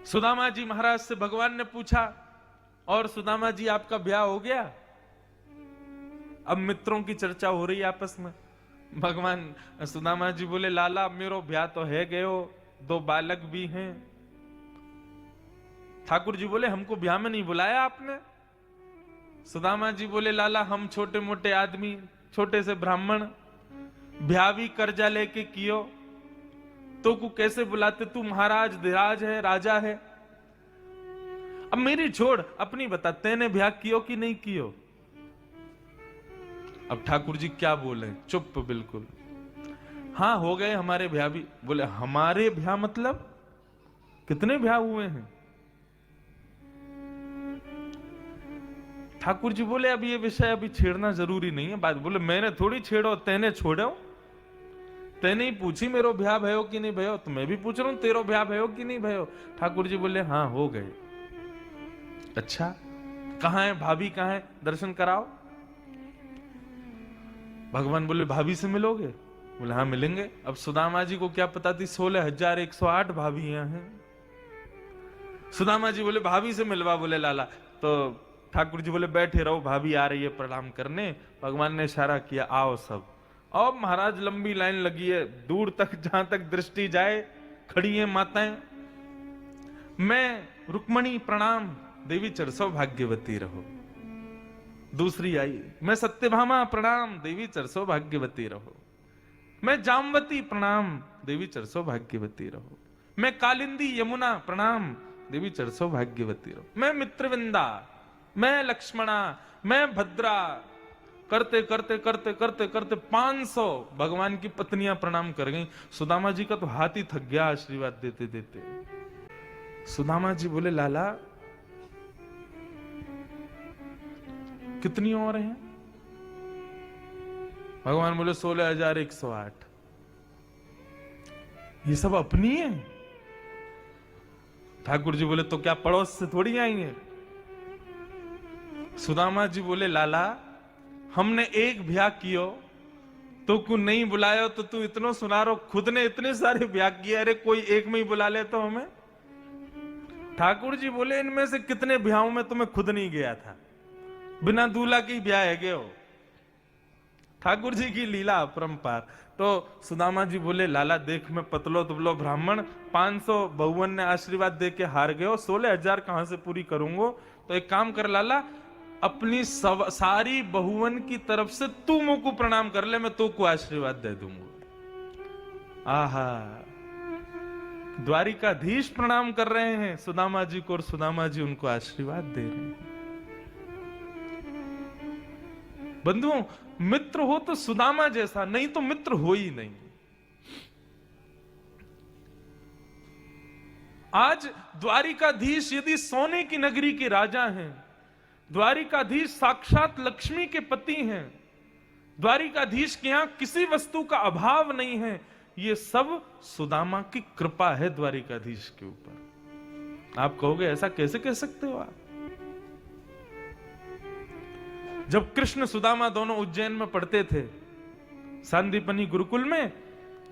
सुदामा जी महाराज से भगवान ने पूछा, और सुदामा जी आपका ब्याह हो गया? अब मित्रों की चर्चा हो रही है आपस में। भगवान सुदामा जी बोले, लाला मेरो ब्याह तो है गयो, 2 बालक भी हैं। ठाकुर जी बोले, हमको ब्याह में नहीं बुलाया आपने? सुदामा जी बोले, लाला हम छोटे मोटे आदमी, छोटे से ब्राह्मण, ब्याह भी कर्जा लेके कियो तो को कैसे बुलाते? तू महाराज धीराज है, राजा है। अब मेरी छोड़, अपनी बता, तेने ब्याह कियो कि नहीं कियो? अब ठाकुर जी क्या बोले, चुप बिल्कुल। हाँ हो गए हमारे ब्याह भी। बोले हमारे ब्याह मतलब कितने ब्याह हुए हैं? ठाकुर जी बोले अब ये विषय अभी छेड़ना जरूरी नहीं है। बात बोले मैंने थोड़ी छेड़ो, तेने छोड़ो। तेने ही पूछी मेरो ब्याह भयो कि नहीं भयो, तो मैं भी पूछ रहा हूं तेरो ब्याह भयो कि नहीं भयो। ठाकुर जी बोले हाँ हो गए। अच्छा कहां है भाभी, कहां है, दर्शन कराओ। भगवान बोले भाभी से मिलोगे? बोले हाँ मिलेंगे। अब सुदामा जी को क्या पता थी 16,108 भाभी यहां हैं। सुदामा जी बोले भाभी से मिलवा। बोले लाला। तो ठाकुर जी बोले बैठे रहो, भाभी आ रही है प्रणाम करने। भगवान ने इशारा किया आओ सब। अब महाराज लंबी लाइन लगी है, दूर तक जहां तक दृष्टि जाए खड़ी है माताएं। मैं रुक्मणी प्रणाम, देवी चर सौभाग्यवती रहो। दूसरी आई, मैं सत्यभामा प्रणाम, देवी चर सौभाग्यवती रहो। मैं जामवती प्रणाम, देवी चर सौभाग्यवती रहो। मैं कालिंदी यमुना प्रणाम, देवी चर सौभाग्यवती रहो। मैं मित्रविंदा, मैं लक्ष्मणा, मैं भद्रा, करते करते करते करते करते 500 भगवान की पत्नियां प्रणाम कर गई। सुदामा जी का तो हाथ ही थक गया आशीर्वाद देते देते। सुदामा जी बोले लाला कितनी और हैं? भगवान बोले 16,108। ये सब अपनी है? ठाकुर जी बोले तो क्या पड़ोस से थोड़ी आई है? सुदामा जी बोले लाला हमने एक ब्याह कियो तो को नहीं बुलायो, तो तू इतनो सुना रो, खुद ने इतने सारे ब्याह किए, अरे कोई एक में ही बुला ले तो हमें। ठाकुर जी बोले इनमें से कितने ब्याहों में तुम्हें खुद नहीं गया था, बिना दूल्हा की ब्याह है गए हो। ठाकुर जी की लीला अपरंपार। तो सुदामा जी बोले लाला देख मैं पतलो दुबलो ब्राह्मण, 500 बहुवन ने आशीर्वाद दे के हार गए हो, 16,000 कहां से पूरी करूंगो? तो एक काम कर लाला, अपनी सारी बहुवन की तरफ से तू मुझ को प्रणाम कर ले, मैं तो को आशीर्वाद दे दूंगा। आहा, द्वारिकाधीश प्रणाम कर रहे हैं सुदामा जी को और सुदामा जी उनको आशीर्वाद दे रहे हैं। बंधुओं मित्र हो तो सुदामा जैसा, नहीं तो मित्र हो ही नहीं। आज द्वारिकाधीश यदि सोने की नगरी के राजा हैं, द्वारिकाधीश साक्षात लक्ष्मी के पति हैं, द्वारिकाधीश के यहां किसी वस्तु का अभाव नहीं है, ये सब सुदामा की कृपा है द्वारिकाधीश के ऊपर। आप कहोगे ऐसा कैसे कह सकते हो आप? जब कृष्ण सुदामा दोनों उज्जैन में पढ़ते थे सांदीपनी गुरुकुल में,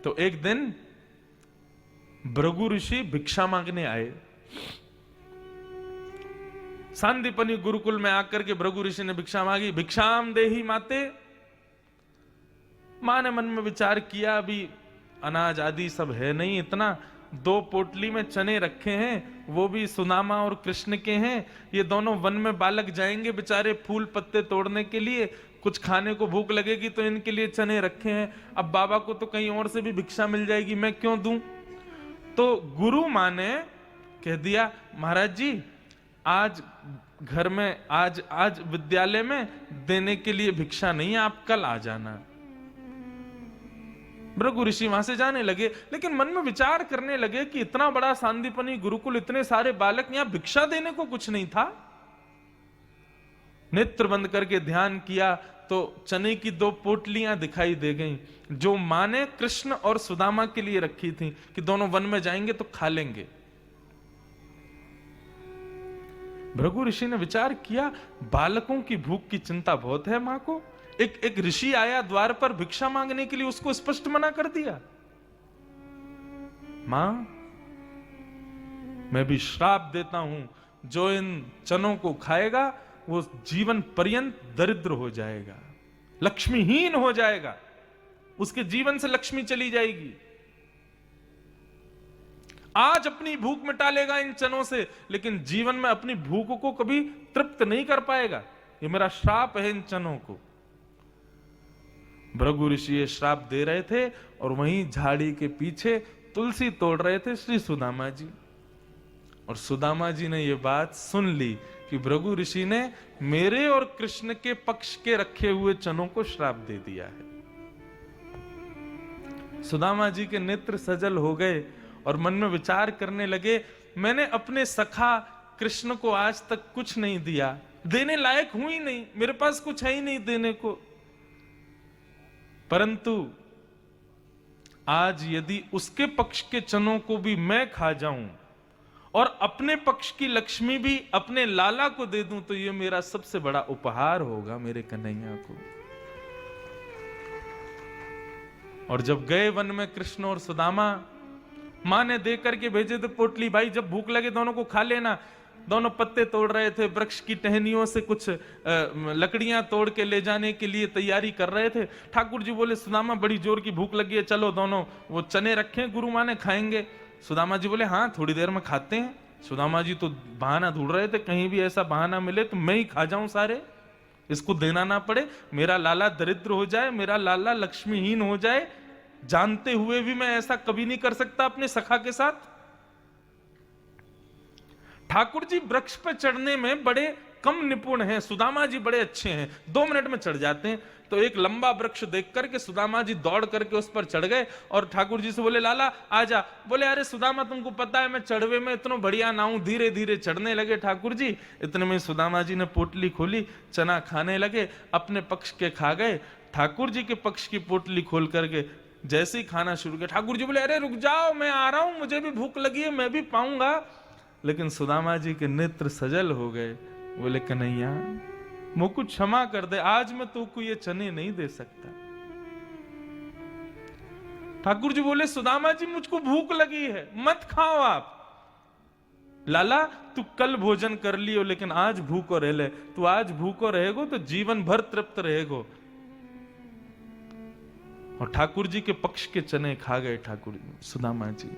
तो एक दिन भृगु ऋषि भिक्षा मांगने आए। सांदीपनी गुरुकुल में आकर के भृगु ऋषि ने भिक्षा मांगी। भिक्षाम देहि माते। मां ने मन में विचार किया अभी अनाज आदि सब है नहीं इतना, 2 पोटली में चने रखे हैं, वो भी सुदामा और कृष्ण के हैं। ये दोनों वन में बालक जाएंगे बेचारे फूल पत्ते तोड़ने के लिए, कुछ खाने को भूख लगेगी तो इनके लिए चने रखे हैं। अब बाबा को तो कहीं और से भी भिक्षा मिल जाएगी, मैं क्यों दूं? तो गुरु मां ने कह दिया महाराज जी आज घर में, आज विद्यालय में देने के लिए भिक्षा नहीं है, आप कल आ जाना। भृगु ऋषि वहां से जाने लगे, लेकिन मन में विचार करने लगे कि इतना बड़ा सांदीपनी गुरुकुल, इतने सारे बालक, यहां भिक्षा देने को कुछ नहीं था। नेत्र बंद करके ध्यान किया तो चने की 2 पोटलियां दिखाई दे गईं, जो मां ने कृष्ण और सुदामा के लिए रखी थी कि दोनों वन में जाएंगे तो खा लेंगे। भृगु ऋषि ने विचार किया बालकों की भूख की चिंता बहुत है मां को। एक ऋषि आया द्वार पर भिक्षा मांगने के लिए, उसको स्पष्ट मना कर दिया। मां मैं भी श्राप देता हूं, जो इन चनों को खाएगा वो जीवन पर्यंत दरिद्र हो जाएगा, लक्ष्मीहीन हो जाएगा, उसके जीवन से लक्ष्मी चली जाएगी। आज अपनी भूख मिटा लेगा इन चनों से, लेकिन जीवन में अपनी भूख को कभी तृप्त नहीं कर पाएगा। ये मेरा श्राप है इन चनों को। भृगु ऋषि ये श्राप दे रहे थे और वहीं झाड़ी के पीछे तुलसी तोड़ रहे थे श्री सुदामा जी। और सुदामा जी ने ये बात सुन ली कि भृगु ऋषि ने मेरे और कृष्ण के पक्ष के रखे हुए चनों को श्राप दे दिया है। सुदामा जी के नेत्र सजल हो गए और मन में विचार करने लगे, मैंने अपने सखा कृष्ण को आज तक कुछ नहीं दिया, देने लायक हूं ही नहीं, मेरे पास कुछ है ही नहीं देने को। परंतु आज यदि उसके पक्ष के चनों को भी मैं खा जाऊं और अपने पक्ष की लक्ष्मी भी अपने लाला को दे दूं, तो यह मेरा सबसे बड़ा उपहार होगा मेरे कन्हैया को। और जब गए वन में कृष्ण और सुदामा, मां ने दे करके भेजे थे पोटली, भाई जब भूख लगे दोनों को खा लेना। दोनों पत्ते तोड़ रहे थे, वृक्ष की टहनियों से कुछ लकड़ियां तोड़ के ले जाने के लिए तैयारी कर रहे थे। ठाकुर जी बोले सुदामा बड़ी जोर की भूख लगी है, चलो दोनों वो चने रखे गुरु मां ने, खाएंगे। सुदामा जी बोले हाँ थोड़ी देर में खाते हैं। सुदामा जी तो बहाना ढूंढ रहे थे, कहीं भी ऐसा बहाना मिले तो मैं ही खा जाऊं सारे, इसको देना ना पड़े, मेरा लाला दरिद्र हो जाए, मेरा लाला लक्ष्मीहीन हो जाए, जानते हुए भी मैं ऐसा कभी नहीं कर सकता अपने सखा के साथ। ठाकुर जी वृक्ष पर चढ़ने में बड़े कम निपुण हैं, सुदामा जी बड़े अच्छे हैं, 2 मिनट में चढ़ जाते हैं। तो एक लंबा वृक्ष देख करके सुदामा जी दौड़ करके उस पर चढ़ गए और ठाकुर जी से बोले लाला आजा। बोले अरे सुदामा तुमको पता है मैं चढ़वे में इतना बढ़िया ना हूं। धीरे धीरे चढ़ने लगे ठाकुर जी। इतने में सुदामा जी ने पोटली खोली, चना खाने लगे, अपने पक्ष के खा गए। ठाकुर जी के पक्ष की पोटली खोल करके जैसे ही खाना शुरू किया, ठाकुर जी बोले अरे रुक जाओ मैं आ रहा हूं, मुझे भी भूख लगी है, मैं भी पाऊंगा। लेकिन सुदामा जी के नेत्र सजल हो गए। बोले कन्हैया मुझको क्षमा कर दे, आज मैं तुमको ये चने नहीं दे सकता। ठाकुर जी बोले सुदामा जी मुझको भूख लगी है, मत खाओ आप। लाला तू कल भोजन कर लियो, लेकिन आज भूखो रह ले। तू आज भूखो रहेगो तो जीवन भर तृप्त रहेगो। और ठाकुर जी के पक्ष के चने खा गए ठाकुर सुदामा जी।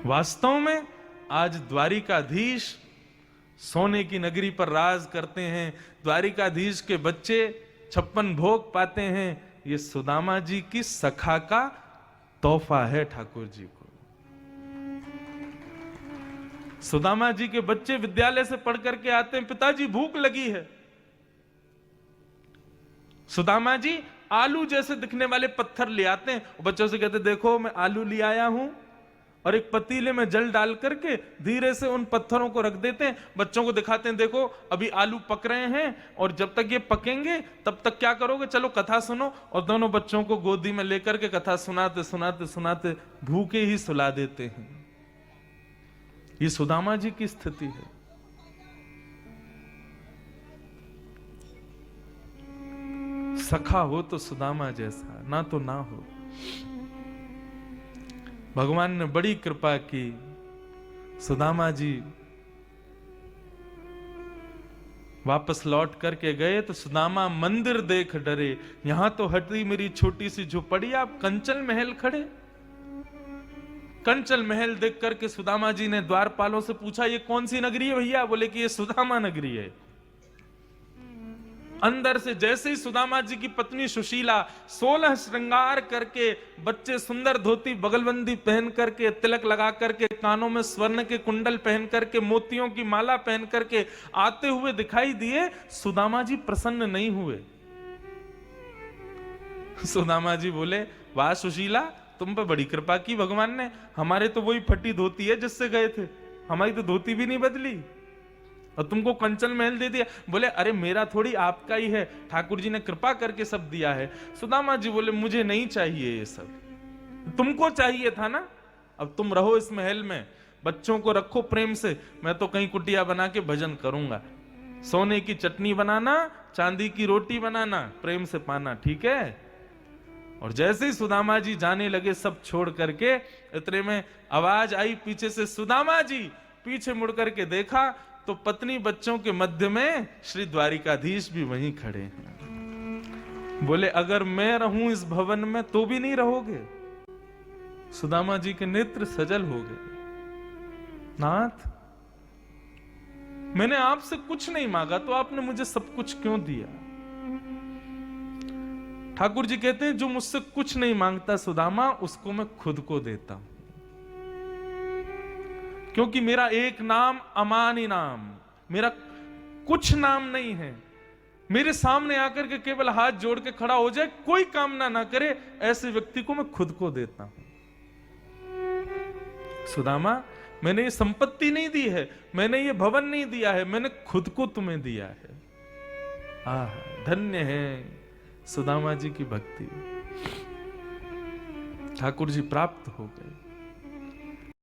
वास्तव में आज द्वारिकाधीश सोने की नगरी पर राज करते हैं, द्वारिकाधीश के बच्चे 56 भोग पाते हैं। ये सुदामा जी की सखा का तोहफा है ठाकुर जी को। सुदामा जी के बच्चे विद्यालय से पढ़ करके आते हैं, पिताजी भूख लगी है। सुदामा जी आलू जैसे दिखने वाले पत्थर ले आते हैं, बच्चों से कहते देखो मैं आलू ले आया हूं, और एक पतीले में जल डाल करके धीरे से उन पत्थरों को रख देते हैं, बच्चों को दिखाते हैं देखो अभी आलू पक रहे हैं, और जब तक ये पकेंगे तब तक क्या करोगे, चलो कथा सुनो। और दोनों बच्चों को गोदी में लेकर के कथा सुनाते सुनाते सुनाते भूखे ही सुला देते हैं। ये सुदामा जी की स्थिति है। सखा हो तो सुदामा जैसा, ना तो ना हो। भगवान ने बड़ी कृपा की। सुदामा जी वापस लौट करके गए तो सुदामा मंदिर देख डरे, यहां तो हटी मेरी छोटी सी झोपड़ी, आप कंचल महल खड़े। कंचल महल देख करके सुदामा जी ने द्वारपालों से पूछा ये कौन सी नगरी है भैया? बोले कि ये सुदामा नगरी है। अंदर से जैसे ही सुदामा जी की पत्नी सुशीला 16 श्रृंगार करके, बच्चे सुंदर धोती बगलबंदी पहन करके, तिलक लगा करके, कानों में स्वर्ण के कुंडल पहन करके, मोतियों की माला पहन करके आते हुए दिखाई दिए, सुदामा जी प्रसन्न नहीं हुए। सुदामा जी बोले वाह सुशीला, तुम पर बड़ी कृपा की भगवान ने, हमारे तो वही फटी धोती है जिससे गए थे, हमारी तो धोती भी नहीं बदली और तुमको कंचन महल दे दिया। बोले अरे मेरा थोड़ी आपका ही है, ठाकुर जी ने कृपा करके सब दिया है। सुदामा जी बोले मुझे नहीं चाहिए ये सब, तुमको चाहिए था ना, अब तुम रहो इस महल में, बच्चों को रखो प्रेम से, मैं तो कहीं कुटिया बना के भजन करूंगा। सोने की चटनी बनाना, चांदी की रोटी बनाना, प्रेम से पाना, ठीक है? और जैसे ही सुदामा जी जाने लगे सब छोड़ करके, इतने में आवाज आई पीछे से, सुदामा जी। पीछे मुड़ करके देखा तो पत्नी बच्चों के मध्य में श्री द्वारिकाधीश भी वहीं खड़े हैं। बोले अगर मैं रहूं इस भवन में तो भी नहीं रहोगे? सुदामा जी के नेत्र सजल हो गए। नाथ, मैंने आपसे कुछ नहीं मांगा तो आपने मुझे सब कुछ क्यों दिया? ठाकुर जी कहते हैं जो मुझसे कुछ नहीं मांगता सुदामा, उसको मैं खुद को देता हूं, क्योंकि मेरा एक नाम अमानी नाम, मेरा कुछ नाम नहीं है। मेरे सामने आकर के केवल हाथ जोड़ के खड़ा हो जाए, कोई कामना ना करे, ऐसे व्यक्ति को मैं खुद को देता हूं। सुदामा, मैंने ये संपत्ति नहीं दी है, मैंने ये भवन नहीं दिया है, मैंने खुद को तुम्हें दिया है। धन्य है सुदामा जी की भक्ति। ठाकुर जी प्राप्त हो गए।